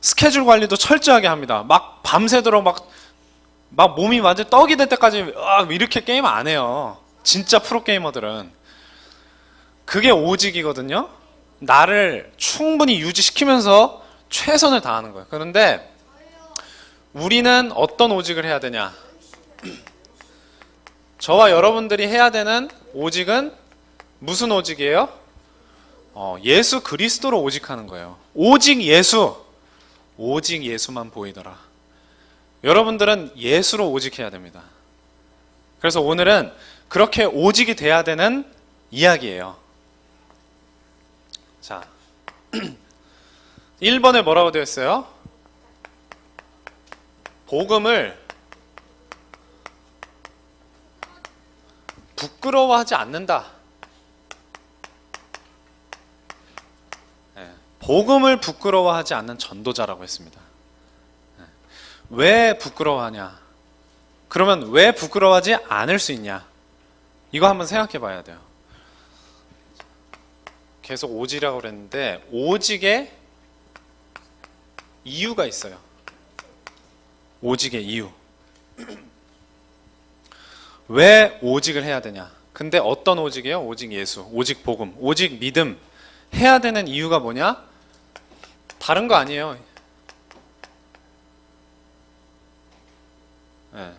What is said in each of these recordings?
스케줄 관리도 철저하게 합니다. 막 밤새도록 막 몸이 완전 떡이 될 때까지 이렇게 게임 안 해요. 진짜 프로게이머들은. 그게 오직이거든요. 나를 충분히 유지시키면서 최선을 다하는 거예요. 그런데 우리는 어떤 오직을 해야 되냐? 저와 여러분들이 해야 되는 오직은 무슨 오직이에요? 예수 그리스도로 오직하는 거예요. 오직 예수만 보이더라. 여러분들은 예수로 오직해야 됩니다. 그래서 오늘은 그렇게 오직이 돼야 되는 이야기예요. 자, 1번에 뭐라고 되어 있어요? 복음을 부끄러워하지 않는다. 복음을 부끄러워하지 않는 전도자라고 했습니다. 왜 부끄러워하냐? 그러면 왜 부끄러워하지 않을 수 있냐? 이거 한번 생각해 봐야 돼요. 계속 오직이라고 그랬는데 오직의 이유가 있어요. 오직의 이유. 왜 오직을 해야 되냐? 근데 어떤 오직이에요? 오직 예수, 오직 복음, 오직 믿음. 해야 되는 이유가 뭐냐? 다른 거 아니에요. 네.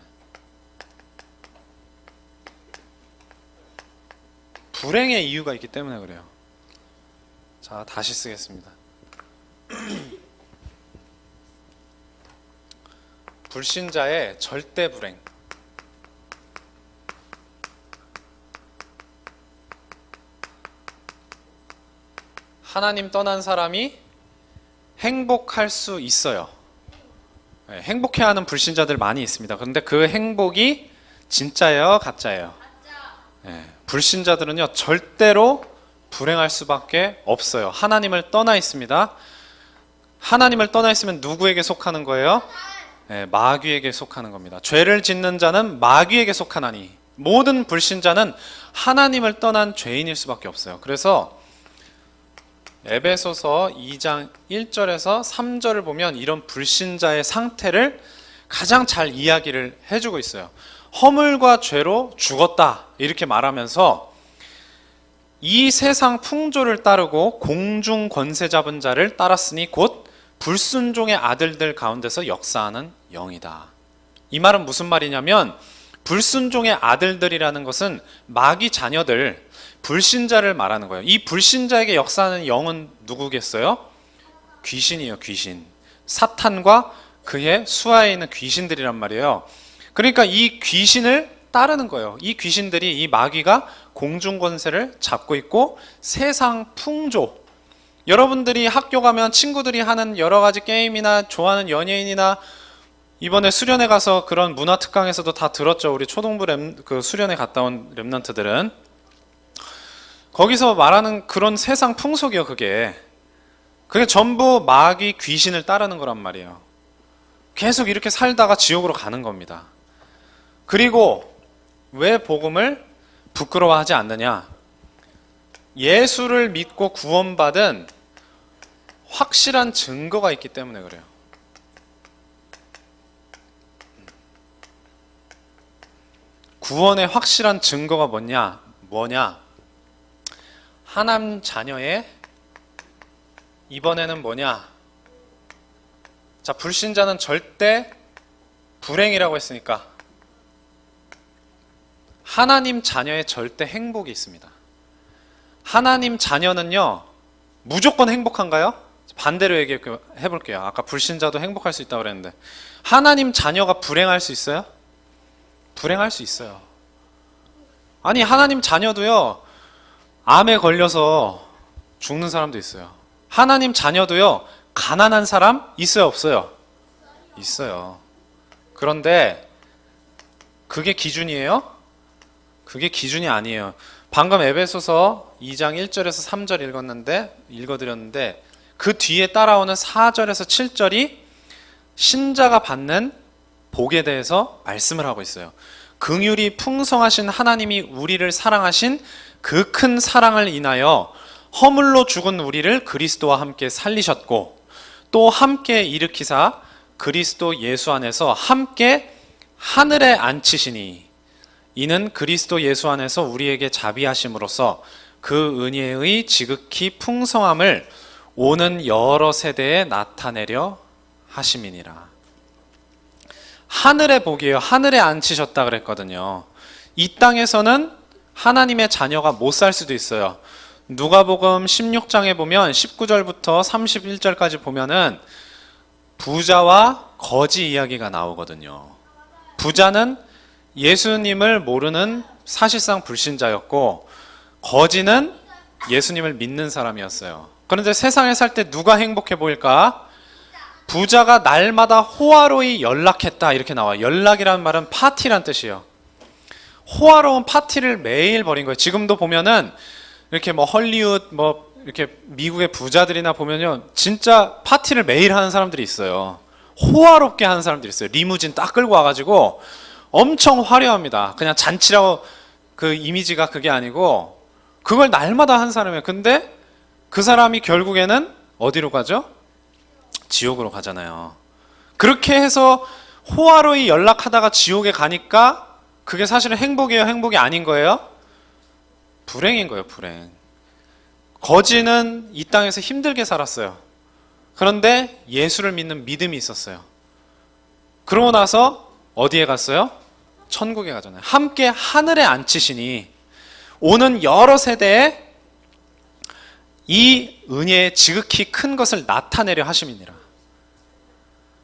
불행의 이유가 있기 때문에 그래요. 자, 다시 쓰겠습니다. 불신자의 절대 불행. 하나님 떠난 사람이 행복할 수 있어요. 네, 행복해하는 불신자들 많이 있습니다. 그런데 그 행복이 진짜예요? 가짜예요? 네, 불신자들은요 절대로 불행할 수밖에 없어요. 하나님을 떠나 있습니다. 하나님을 떠나 있으면 누구에게 속하는 거예요? 네, 마귀에게 속하는 겁니다. 죄를 짓는 자는 마귀에게 속하나니 모든 불신자는 하나님을 떠난 죄인일 수밖에 없어요. 그래서 에베소서 2장 1절에서 3절을 보면 이런 불신자의 상태를 가장 잘 이야기를 해주고 있어요. 허물과 죄로 죽었다 이렇게 말하면서 이 세상 풍조를 따르고 공중 권세 잡은 자를 따랐으니 곧 불순종의 아들들 가운데서 역사하는 영이다. 이 말은 무슨 말이냐면 불순종의 아들들이라는 것은 마귀 자녀들, 불신자를 말하는 거예요. 이 불신자에게 역사하는 영은 누구겠어요? 귀신이에요, 귀신. 사탄과 그의 수하에 있는 귀신들이란 말이에요. 그러니까 이 귀신을 따르는 거예요. 이 귀신들이, 이 마귀가 공중권세를 잡고 있고 세상 풍조, 여러분들이 학교 가면 친구들이 하는 여러 가지 게임이나 좋아하는 연예인이나 이번에 수련회 가서 그런 문화특강에서도 다 들었죠. 우리 초동부 그 수련회 갔다 온 렘넌트들은. 거기서 말하는 그런 세상 풍속이요. 그게 전부 마귀 귀신을 따르는 거란 말이에요. 계속 이렇게 살다가 지옥으로 가는 겁니다. 그리고 왜 복음을 부끄러워하지 않느냐? 예수를 믿고 구원받은 확실한 증거가 있기 때문에 그래요. 구원의 확실한 증거가 뭐냐? 하나님 자녀의 이번에는 뭐냐? 자, 불신자는 절대 불행이라고 했으니까 하나님 자녀의 절대 행복이 있습니다. 하나님 자녀는요 무조건 행복한가요? 반대로 얘기해 볼게요. 아까 불신자도 행복할 수 있다고 그랬는데 하나님 자녀가 불행할 수 있어요? 불행할 수 있어요. 아니, 하나님 자녀도요 암에 걸려서 죽는 사람도 있어요. 하나님 자녀도요 가난한 사람 있어요, 없어요? 있어요. 그런데 그게 기준이에요? 그게 기준이 아니에요. 방금 에베소서 2장 1절에서 3절 읽어드렸는데 그 뒤에 따라오는 4절에서 7절이 신자가 받는 복에 대해서 말씀을 하고 있어요. 긍휼이 풍성하신 하나님이 우리를 사랑하신 그 큰 사랑을 인하여 허물로 죽은 우리를 그리스도와 함께 살리셨고 또 함께 일으키사 그리스도 예수 안에서 함께 하늘에 앉히시니 이는 그리스도 예수 안에서 우리에게 자비하심으로써 그 은혜의 지극히 풍성함을 오는 여러 세대에 나타내려 하심이니라. 하늘의 복이에요. 하늘에 앉히셨다 그랬거든요. 이 땅에서는 하나님의 자녀가 못 살 수도 있어요. 누가복음 16장에 보면 19절부터 31절까지 보면은 부자와 거지 이야기가 나오거든요. 부자는 예수님을 모르는 사실상 불신자였고, 거지는 예수님을 믿는 사람이었어요. 그런데 세상에 살 때 누가 행복해 보일까? 부자가 날마다 호화로이 연락했다 이렇게 나와요. 연락이라는 말은 파티란 뜻이에요. 호화로운 파티를 매일 벌인 거예요. 지금도 보면은 이렇게 뭐 헐리우드 뭐 이렇게 미국의 부자들이나 보면요, 진짜 파티를 매일 하는 사람들이 있어요. 호화롭게 하는 사람들이 있어요. 리무진 딱 끌고 와가지고 엄청 화려합니다. 그냥 잔치라고 그 이미지가 그게 아니고 그걸 날마다 한 사람이에요. 근데 그 사람이 결국에는 어디로 가죠? 지옥으로 가잖아요. 그렇게 해서 호화로이 연락하다가 지옥에 가니까 그게 사실은 행복이에요? 행복이 아닌 거예요? 불행인 거예요, 불행. 거지는 이 땅에서 힘들게 살았어요. 그런데 예수를 믿는 믿음이 있었어요. 그러고 나서 어디에 갔어요? 천국에 가잖아요. 함께 하늘에 앉히시니 오는 여러 세대에 이 은혜의 지극히 큰 것을 나타내려 하심이니라.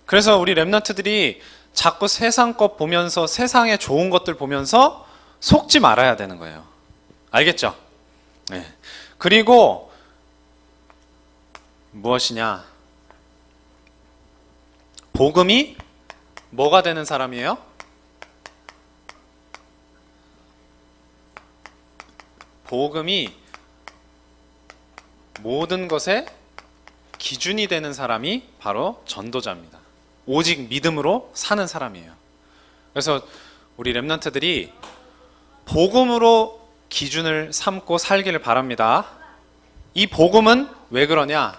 그래서 우리 렘넌트들이 자꾸 세상 것 보면서, 세상의 좋은 것들 보면서 속지 말아야 되는 거예요. 알겠죠? 네. 그리고 무엇이냐? 복음이 뭐가 되는 사람이에요? 복음이 모든 것의 기준이 되는 사람이 바로 전도자입니다. 오직 믿음으로 사는 사람이에요. 그래서 우리 렘넌트들이 복음으로 기준을 삼고 살기를 바랍니다. 이 복음은 왜 그러냐?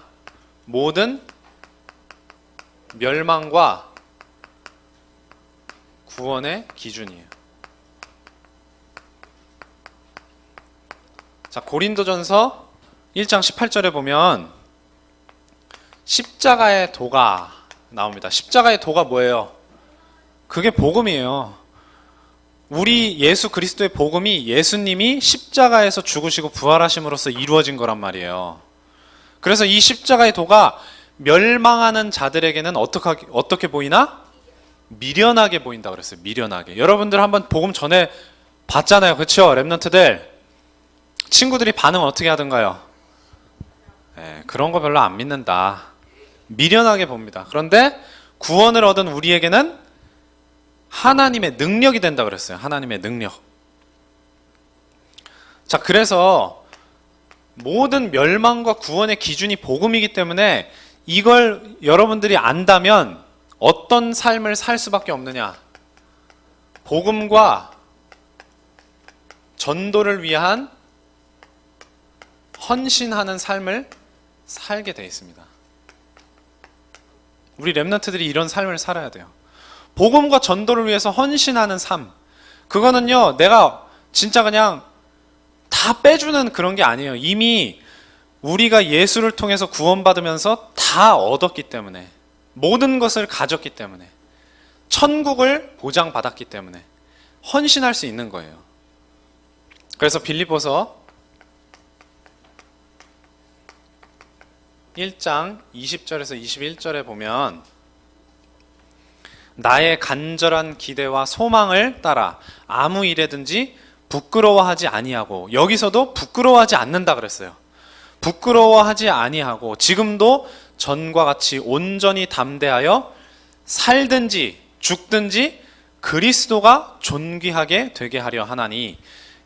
모든 멸망과 구원의 기준이에요. 자, 고린도전서 1장 18절에 보면 십자가의 도가 나옵니다. 십자가의 도가 뭐예요? 그게 복음이에요. 우리 예수 그리스도의 복음이 예수님이 십자가에서 죽으시고 부활하심으로써 이루어진 거란 말이에요. 그래서 이 십자가의 도가 멸망하는 자들에게는 어떻게 보이나? 미련하게 보인다 그랬어요. 미련하게. 여러분들 한번 복음 전에 봤잖아요. 그렇죠? 랩런트들. 친구들이 반응 어떻게 하던가요? 네, 그런 거 별로 안 믿는다. 미련하게 봅니다. 그런데 구원을 얻은 우리에게는 하나님의 능력이 된다 그랬어요. 하나님의 능력. 자, 그래서 모든 멸망과 구원의 기준이 복음이기 때문에 이걸 여러분들이 안다면 어떤 삶을 살 수밖에 없느냐? 복음과 전도를 위한 헌신하는 삶을 살게 되어 있습니다. 우리 렘넌트들이 이런 삶을 살아야 돼요. 복음과 전도를 위해서 헌신하는 삶. 그거는요, 내가 진짜 그냥 다 빼주는 그런 게 아니에요. 이미 우리가 예수를 통해서 구원받으면서 다 얻었기 때문에, 모든 것을 가졌기 때문에, 천국을 보장받았기 때문에 헌신할 수 있는 거예요. 그래서 빌립보서 1장 20절에서 21절에 보면 나의 간절한 기대와 소망을 따라 아무 일에든지 부끄러워하지 아니하고, 여기서도 부끄러워하지 않는다 그랬어요. 부끄러워하지 아니하고 지금도 전과 같이 온전히 담대하여 살든지 죽든지 그리스도가 존귀하게 되게 하려 하나니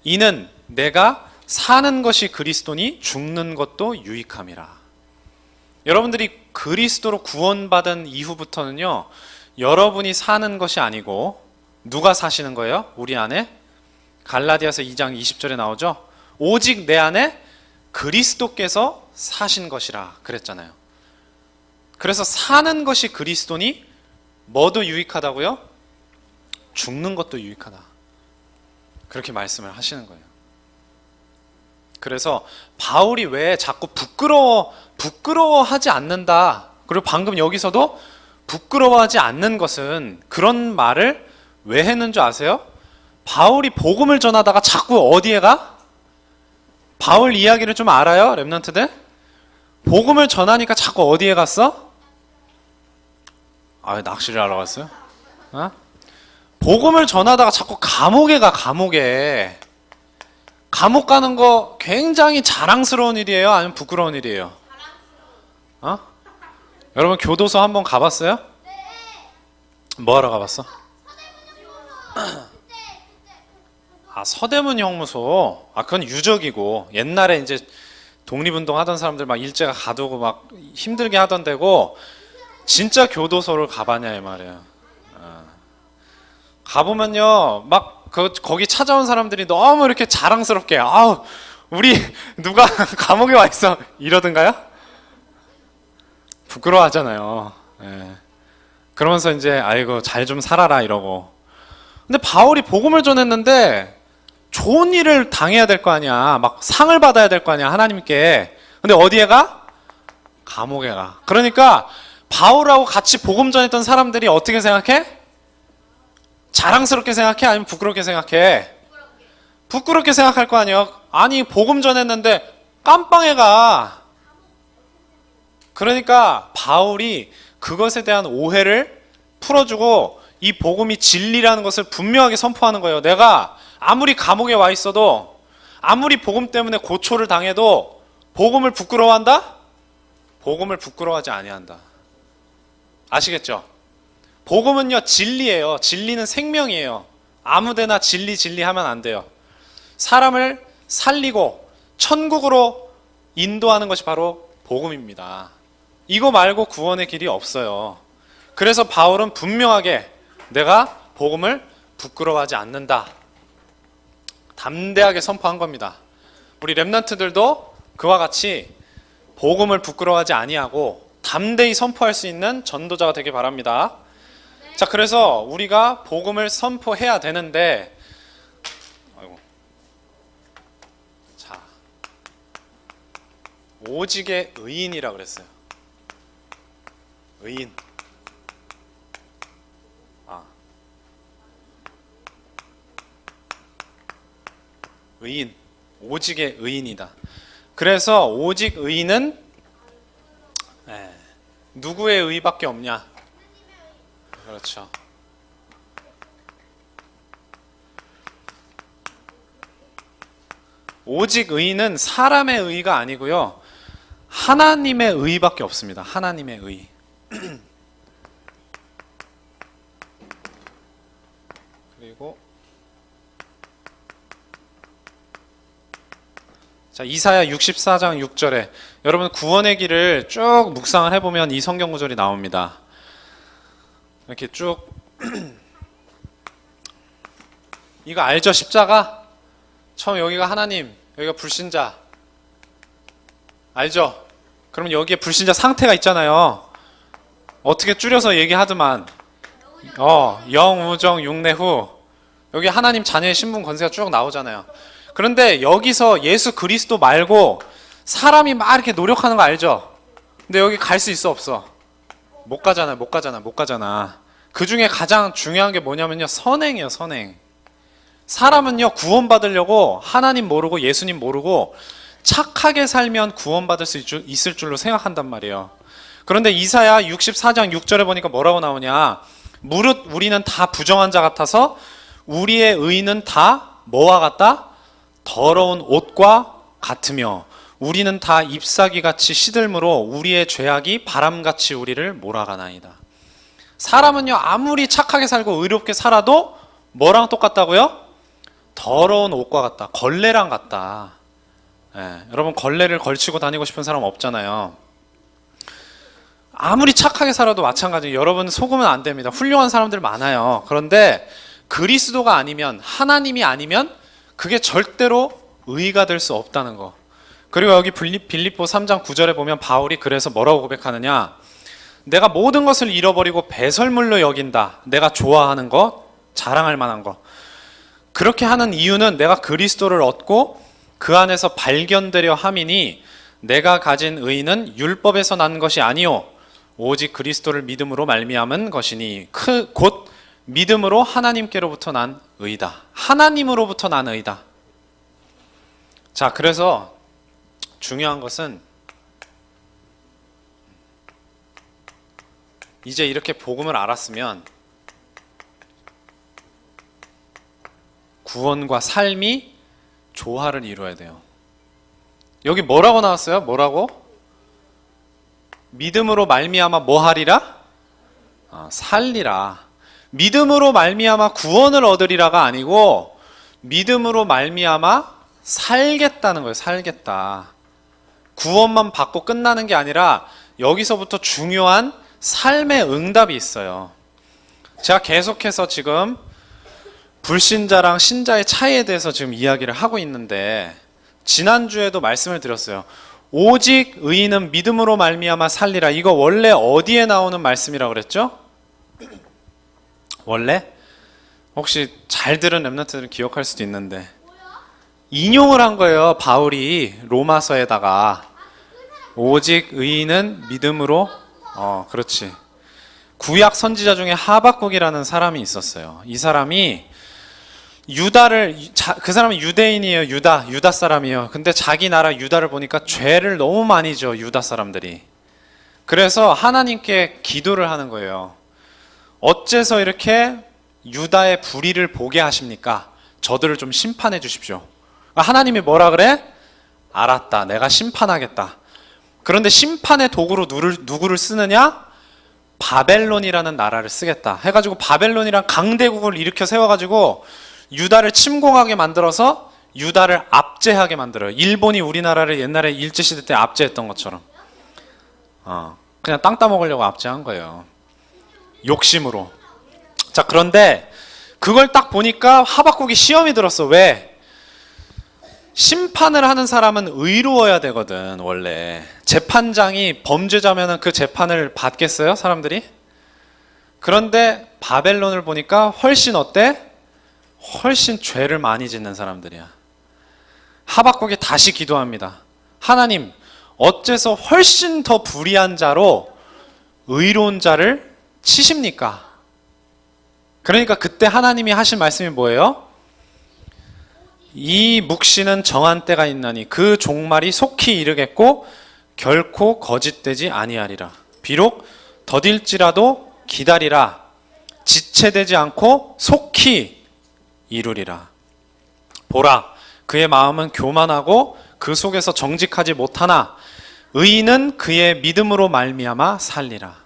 이는 내가 사는 것이 그리스도니 죽는 것도 유익함이라. 여러분들이 그리스도로 구원받은 이후부터는요, 여러분이 사는 것이 아니고 누가 사시는 거예요? 우리 안에? 갈라디아서 2장 20절에 나오죠? 오직 내 안에 그리스도께서 사신 것이라 그랬잖아요. 그래서 사는 것이 그리스도니 뭐도 유익하다고요? 죽는 것도 유익하다. 그렇게 말씀을 하시는 거예요. 그래서 바울이 왜 자꾸 부끄러워하지 않는다. 그리고 방금 여기서도 부끄러워하지 않는 것은 그런 말을 왜 했는 줄 아세요? 바울이 복음을 전하다가 자꾸 어디에 가? 바울 이야기를 좀 알아요? 랩런트들? 복음을 전하니까 자꾸 어디에 갔어? 낚시를 하러 갔어요? 어? 복음을 전하다가 자꾸 감옥에 가. 감옥 가는 거 굉장히 자랑스러운 일이에요? 아니면 부끄러운 일이에요? 어? 여러분 교도소 한번 가봤어요? 뭐 하러 가봤어? 서대문 형무소. 그건 유적이고 옛날에 이제 독립운동 하던 사람들 막 일제가 가두고 막 힘들게 하던 데고, 진짜 교도소를 가봤냐 이 말이에요. 가보면요 막 거기 찾아온 사람들이 너무 이렇게 자랑스럽게 우리 누가 감옥에 와 있어 이러던가요? 부끄러워하잖아요. 예. 그러면서 이제 아이고 잘 좀 살아라 이러고. 근데 바울이 복음을 전했는데 좋은 일을 당해야 될 거 아니야. 막 상을 받아야 될 거 아니야 하나님께. 근데 어디에 가? 감옥에 가. 그러니까 바울하고 같이 복음 전했던 사람들이 어떻게 생각해? 자랑스럽게 생각해? 아니면 부끄럽게 생각해? 부끄럽게 생각할 거 아니에요. 아니 복음 전했는데 깜빵에 가. 그러니까 바울이 그것에 대한 오해를 풀어주고 이 복음이 진리라는 것을 분명하게 선포하는 거예요. 내가 아무리 감옥에 와 있어도, 아무리 복음 때문에 고초를 당해도 복음을 부끄러워한다? 복음을 부끄러워하지 아니한다. 아시겠죠? 복음은요 진리예요. 진리는 생명이에요. 아무데나 진리 하면 안 돼요. 사람을 살리고 천국으로 인도하는 것이 바로 복음입니다. 이거 말고 구원의 길이 없어요. 그래서 바울은 분명하게 내가 복음을 부끄러워하지 않는다, 담대하게 선포한 겁니다. 우리 랩런트들도 그와 같이 복음을 부끄러워하지 아니하고 담대히 선포할 수 있는 전도자가 되길 바랍니다. 자, 그래서 우리가 복음을 선포해야 되는데, 자, 오직의 의인이라 그랬어요. 의인. 의인. 오직의 의인이다. 그래서 오직 의인은 누구의 의밖에 없냐? 그렇죠. 오직 의는 사람의 의가 아니고요, 하나님의 의밖에 없습니다. 하나님의 의. 그리고 자, 이사야 64장 6절에 여러분 구원의 길을 쭉 묵상을 해보면 이 성경 구절이 나옵니다. 이렇게 쭉 이거 알죠? 십자가? 처음 여기가 하나님, 여기가 불신자. 알죠? 그럼 여기에 불신자 상태가 있잖아요. 어떻게 줄여서 얘기하더만 영우정 육내후, 여기 하나님 자녀의 신분 권세가 쭉 나오잖아요. 그런데 여기서 예수 그리스도 말고 사람이 막 이렇게 노력하는 거 알죠? 근데 여기 갈 수 있어 없어? 못 가잖아. 그 중에 가장 중요한 게 뭐냐면요, 선행이에요. 선행. 사람은요 구원받으려고 하나님 모르고 예수님 모르고 착하게 살면 구원받을 수 있을 줄로 생각한단 말이에요. 그런데 이사야 64장 6절에 보니까 뭐라고 나오냐, 무릇 우리는 다 부정한 자 같아서 우리의 의는 다 뭐와 같다? 더러운 옷과 같으며 우리는 다 잎사귀같이 시들므로 우리의 죄악이 바람같이 우리를 몰아가나이다. 사람은요 아무리 착하게 살고 의롭게 살아도 뭐랑 똑같다고요? 더러운 옷과 같다. 걸레랑 같다. 여러분 걸레를 걸치고 다니고 싶은 사람 없잖아요. 아무리 착하게 살아도 마찬가지예요. 여러분 속으면 안 됩니다. 훌륭한 사람들 많아요. 그런데 그리스도가 아니면, 하나님이 아니면 그게 절대로 의가 될 수 없다는 거. 그리고 여기 빌립보 3장 9절에 보면 바울이 그래서 뭐라고 고백하느냐, 내가 모든 것을 잃어버리고 배설물로 여긴다. 내가 좋아하는 것, 자랑할 만한 것. 그렇게 하는 이유는 내가 그리스도를 얻고 그 안에서 발견되려 함이니 내가 가진 의는 율법에서 난 것이 아니요 오직 그리스도를 믿음으로 말미암은 것이니 곧 믿음으로 하나님께로부터 난 의다. 하나님으로부터 난 의다. 자, 그래서 중요한 것은 이제 이렇게 복음을 알았으면 구원과 삶이 조화를 이루어야 돼요. 여기 뭐라고 나왔어요? 뭐라고? 믿음으로 말미암아 뭐 하리라? 살리라. 믿음으로 말미암아 구원을 얻으리라가 아니고 믿음으로 말미암아 살겠다는 거예요. 살겠다. 구원만 받고 끝나는 게 아니라 여기서부터 중요한 삶의 응답이 있어요. 제가 계속해서 지금 불신자랑 신자의 차이에 대해서 지금 이야기를 하고 있는데 지난주에도 말씀을 드렸어요. 오직 의인은 믿음으로 말미암아 살리라. 이거 원래 어디에 나오는 말씀이라고 그랬죠? 원래? 혹시 잘 들은 랩런트들은 기억할 수도 있는데 인용을 한 거예요. 바울이 로마서에다가 오직 의인은 믿음으로 그렇지. 구약 선지자 중에 하박국이라는 사람이 있었어요. 이 사람이 그 사람은 유대인이에요. 유다 사람이에요. 근데 자기 나라 유다를 보니까 죄를 너무 많이 져, 유다 사람들이. 그래서 하나님께 기도를 하는 거예요. 어째서 이렇게 유다의 불의를 보게 하십니까? 저들을 좀 심판해 주십시오. 하나님이 뭐라 그래? 알았다. 내가 심판하겠다. 그런데 심판의 도구로 누구를 쓰느냐? 바벨론이라는 나라를 쓰겠다 해가지고 바벨론이란 강대국을 일으켜 세워가지고 유다를 침공하게 만들어서 유다를 압제하게 만들어요. 일본이 우리나라를 옛날에 일제시대 때 압제했던 것처럼 그냥 땅 따먹으려고 압제한 거예요. 욕심으로. 자, 그런데 그걸 딱 보니까 하박국이 시험이 들었어. 왜? 심판을 하는 사람은 의로워야 되거든. 원래 재판장이 범죄자면은 그 재판을 받겠어요? 사람들이? 그런데 바벨론을 보니까 훨씬 어때? 훨씬 죄를 많이 짓는 사람들이야. 하박국이 다시 기도합니다. 하나님, 어째서 훨씬 더 불의한 자로 의로운 자를 치십니까? 그러니까 그때 하나님이 하신 말씀이 뭐예요? 이 묵시는 정한 때가 있나니 그 종말이 속히 이르겠고 결코 거짓되지 아니하리라. 비록 더딜지라도 기다리라. 지체되지 않고 속히 이루리라. 보라, 그의 마음은 교만하고 그 속에서 정직하지 못하나 의인은 그의 믿음으로 말미암아 살리라.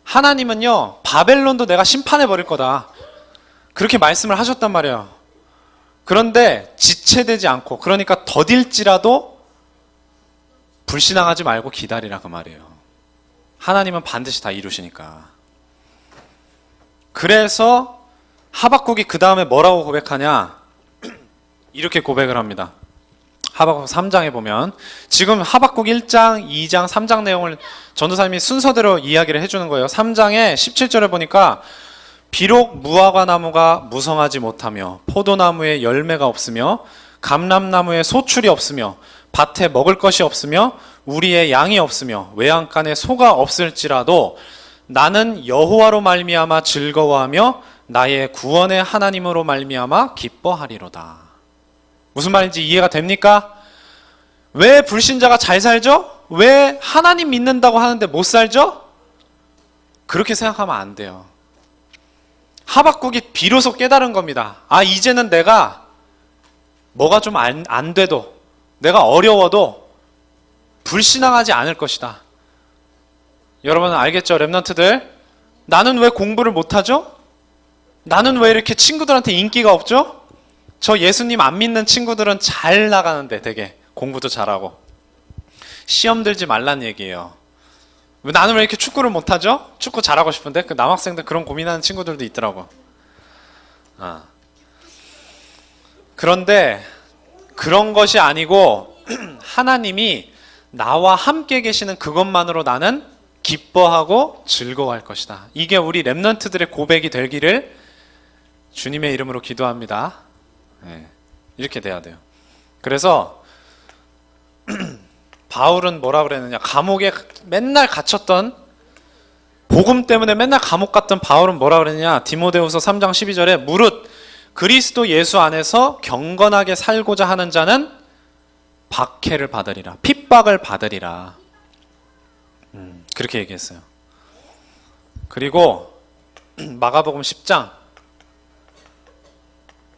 하나님은요, 바벨론도 내가 심판해 버릴 거다. 그렇게 말씀을 하셨단 말이에요. 그런데 지체되지 않고, 그러니까 더딜지라도 불신앙하지 말고 기다리라 그 말이에요. 하나님은 반드시 다 이루시니까. 그래서 하박국이 그 다음에 뭐라고 고백하냐? 이렇게 고백을 합니다. 하박국 3장에 보면 지금 하박국 1장, 2장, 3장 내용을 전도사님이 순서대로 이야기를 해주는 거예요. 3장에 17절에 보니까 비록 무화과 나무가 무성하지 못하며 포도나무에 열매가 없으며 감람나무에 소출이 없으며 밭에 먹을 것이 없으며 우리의 양이 없으며 외양간에 소가 없을지라도 나는 여호와로 말미암아 즐거워하며 나의 구원의 하나님으로 말미암아 기뻐하리로다. 무슨 말인지 이해가 됩니까? 왜 불신자가 잘 살죠? 왜 하나님 믿는다고 하는데 못 살죠? 그렇게 생각하면 안 돼요. 하박국이 비로소 깨달은 겁니다. 이제는 내가 뭐가 좀 안 돼도, 내가 어려워도 불신앙하지 않을 것이다. 여러분 알겠죠? 랩런트들, 나는 왜 공부를 못하죠? 나는 왜 이렇게 친구들한테 인기가 없죠? 저 예수님 안 믿는 친구들은 잘 나가는데 되게 공부도 잘하고. 시험 들지 말란 얘기예요. 나는 왜 이렇게 축구를 못하죠? 축구 잘하고 싶은데 그 남학생들 그런 고민하는 친구들도 있더라고. 그런데 그런 것이 아니고 하나님이 나와 함께 계시는 그것만으로 나는 기뻐하고 즐거워할 것이다. 이게 우리 렘넌트들의 고백이 되기를 주님의 이름으로 기도합니다. 네, 이렇게 돼야 돼요. 그래서 바울은 뭐라 그랬느냐, 감옥에 맨날 갇혔던, 복음 때문에 맨날 감옥 갔던 바울은 뭐라 그랬냐, 디모데후서 3장 12절에 무릇 그리스도 예수 안에서 경건하게 살고자 하는 자는 박해를 받으리라, 핍박을 받으리라, 그렇게 얘기했어요. 그리고 마가복음 10장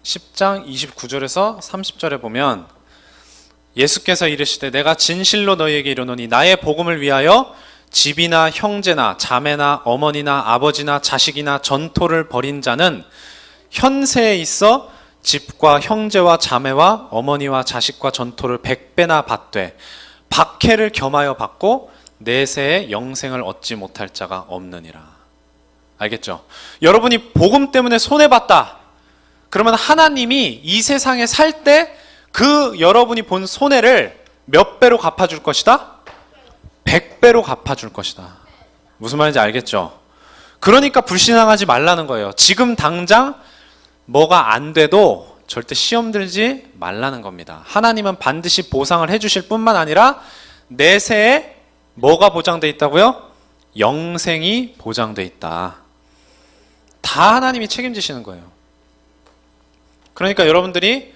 29절에서 30절에 보면 예수께서 이르시되 내가 진실로 너희에게 이르노니 나의 복음을 위하여 집이나 형제나 자매나 어머니나 아버지나 자식이나 전토를 벌인 자는 현세에 있어 집과 형제와 자매와 어머니와 자식과 전토를 100배나 받되 박해를 겸하여 받고 내세에 영생을 얻지 못할 자가 없느니라. 알겠죠? 여러분이 복음 때문에 손해봤다 그러면 하나님이 이 세상에 살 때 그 여러분이 본 손해를 몇 배로 갚아줄 것이다? 100배로 갚아줄 것이다. 무슨 말인지 알겠죠? 그러니까 불신앙하지 말라는 거예요. 지금 당장 뭐가 안 돼도 절대 시험 들지 말라는 겁니다. 하나님은 반드시 보상을 해주실 뿐만 아니라 내세에 뭐가 보장돼 있다고요? 영생이 보장돼 있다. 다 하나님이 책임지시는 거예요. 그러니까 여러분들이,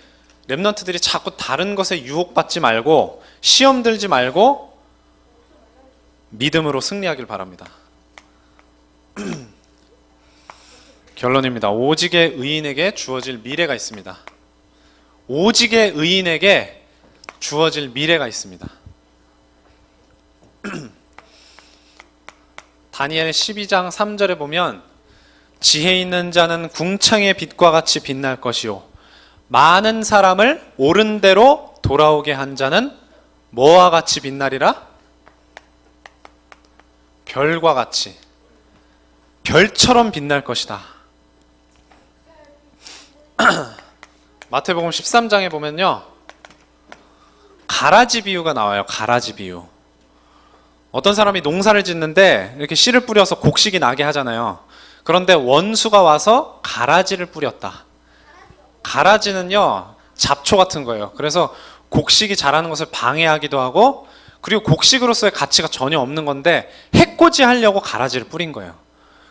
렘넌트들이 자꾸 다른 것에 유혹받지 말고 시험 들지 말고 믿음으로 승리하길 바랍니다. 결론입니다. 오직의 의인에게 주어질 미래가 있습니다. 오직의 의인에게 주어질 미래가 있습니다. 다니엘 12장 3절에 보면 지혜 있는 자는 궁창의 빛과 같이 빛날 것이요 많은 사람을 옳은 대로 돌아오게 한 자는 뭐와 같이 빛나리라? 별과 같이, 별처럼 빛날 것이다. 마태복음 13장에 보면요, 가라지 비유가 나와요. 가라지 비유. 어떤 사람이 농사를 짓는데 이렇게 씨를 뿌려서 곡식이 나게 하잖아요. 그런데 원수가 와서 가라지를 뿌렸다. 가라지는요, 잡초 같은 거예요. 그래서 곡식이 자라는 것을 방해하기도 하고, 그리고 곡식으로서의 가치가 전혀 없는 건데 해코지 하려고 가라지를 뿌린 거예요.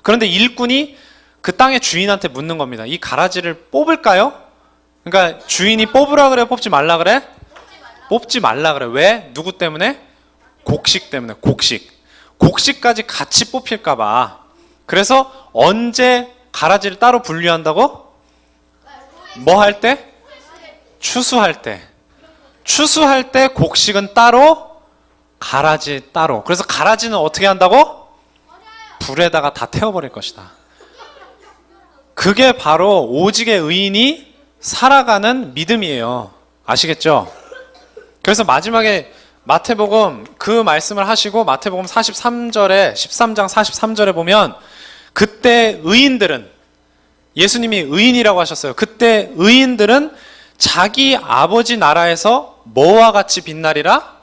그런데 일꾼이 그 땅의 주인한테 묻는 겁니다. 이 가라지를 뽑을까요? 그러니까 주인이 뽑으라 그래, 뽑지 말라 그래? 뽑지 말라 그래. 왜? 누구 때문에? 곡식 때문에. 곡식까지 같이 뽑힐까 봐. 그래서 언제 가라지를 따로 분류한다고? 뭐 할 때? 추수할 때. 추수할 때 곡식은 따로, 가라지 따로. 그래서 가라지는 어떻게 한다고? 불에다가 다 태워버릴 것이다. 그게 바로 오직의 의인이 살아가는 믿음이에요. 아시겠죠? 그래서 마지막에 마태복음 그 말씀을 하시고 마태복음 43절에 13장 43절에 보면 그때 의인들은, 예수님이 의인이라고 하셨어요. 그때 의인들은 자기 아버지 나라에서 뭐와 같이 빛나리라?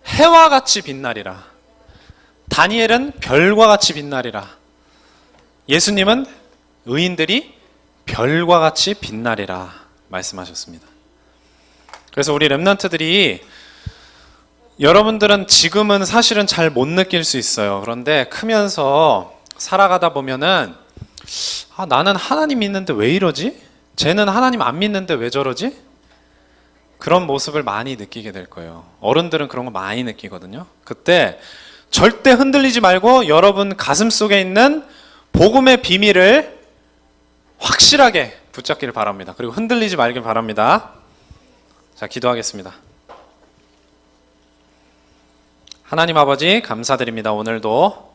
해와 같이 빛나리라. 다니엘은 별과 같이 빛나리라. 예수님은 의인들이 별과 같이 빛나리라 말씀하셨습니다. 그래서 우리 렘넌트들이, 여러분들은 지금은 사실은 잘 못 느낄 수 있어요. 그런데 크면서 살아가다 보면은 나는 하나님 믿는데 왜 이러지? 쟤는 하나님 안 믿는데 왜 저러지? 그런 모습을 많이 느끼게 될 거예요. 어른들은 그런 거 많이 느끼거든요. 그때 절대 흔들리지 말고 여러분 가슴 속에 있는 복음의 비밀을 확실하게 붙잡기를 바랍니다. 그리고 흔들리지 말길 바랍니다. 자, 기도하겠습니다. 하나님 아버지 감사드립니다. 오늘도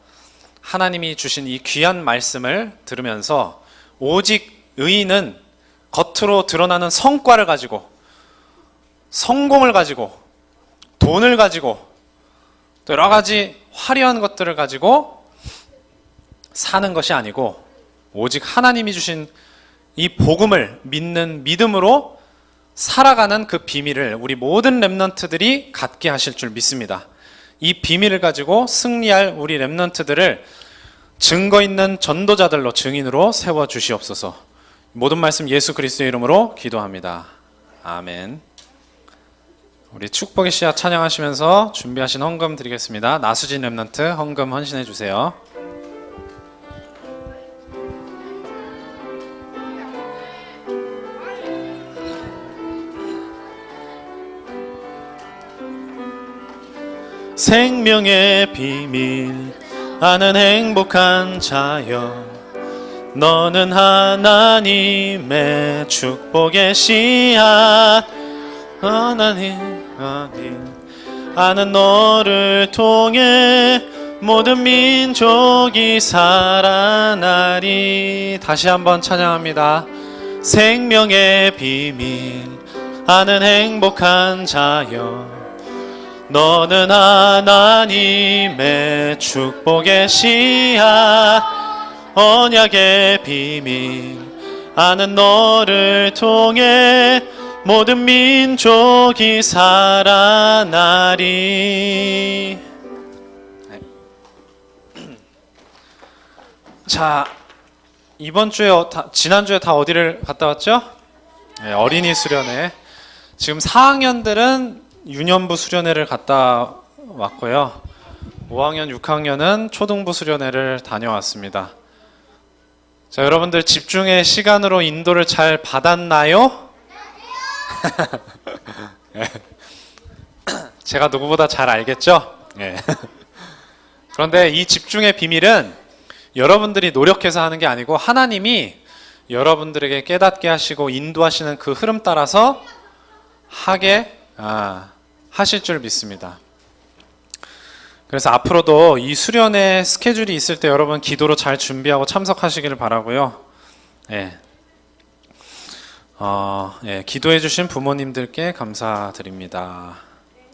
하나님이 주신 이 귀한 말씀을 들으면서 오직 의인은 겉으로 드러나는 성과를 가지고, 성공을 가지고, 돈을 가지고, 또 여러 가지 화려한 것들을 가지고 사는 것이 아니고 오직 하나님이 주신 이 복음을 믿는 믿음으로 살아가는 그 비밀을 우리 모든 렘넌트들이 갖게 하실 줄 믿습니다. 이 비밀을 가지고 승리할 우리 렘넌트들을 증거 있는 전도자들로 증인으로 세워 주시옵소서. 모든 말씀 예수 그리스도의 이름으로 기도합니다. 아멘. 우리 축복의 씨앗 찬양하시면서 준비하신 헌금 드리겠습니다. 나수진 렘넌트 헌금 헌신해 주세요. 생명의 비밀 아는 행복한 자여, 너는 하나님의 축복의 씨앗. 하나님 아는 너를 통해 모든 민족이 살아나리. 다시 한번 찬양합니다. 생명의 비밀 아는 행복한 자여, 너는 하나님의 축복의 씨앗. 언약의 비밀 아는 너를 통해 모든 민족이 살아나리. 자, 이번 주에 지난주에 다 어디를 갔다 왔죠? 네, 어린이 수련회. 지금 4학년들은 유년부 수련회를 갔다 왔고요. 5학년, 6학년은 초등부 수련회를 다녀왔습니다. 자, 여러분들 집중의 시간으로 인도를 잘 받았나요? 네. 제가 누구보다 잘 알겠죠? 네. 그런데 이 집중의 비밀은 여러분들이 노력해서 하는 게 아니고 하나님이 여러분들에게 깨닫게 하시고 인도하시는 그 흐름 따라서 하실 줄 믿습니다. 그래서 앞으로도 이 수련회 스케줄이 있을 때 여러분 기도로 잘 준비하고 참석하시기를 바라고요. 기도해 주신 부모님들께 감사드립니다.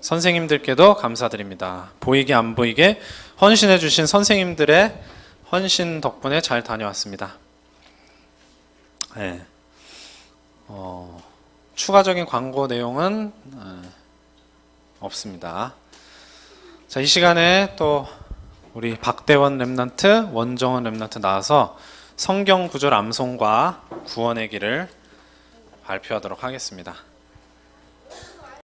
선생님들께도 감사드립니다. 보이게 안 보이게 헌신해 주신 선생님들의 헌신 덕분에 잘 다녀왔습니다. 추가적인 광고 내용은 없습니다. 자, 이 시간에 또 우리 박대원 렘넌트, 원정원 렘넌트 나와서 성경 구절 암송과 구원의 길을 발표하도록 하겠습니다.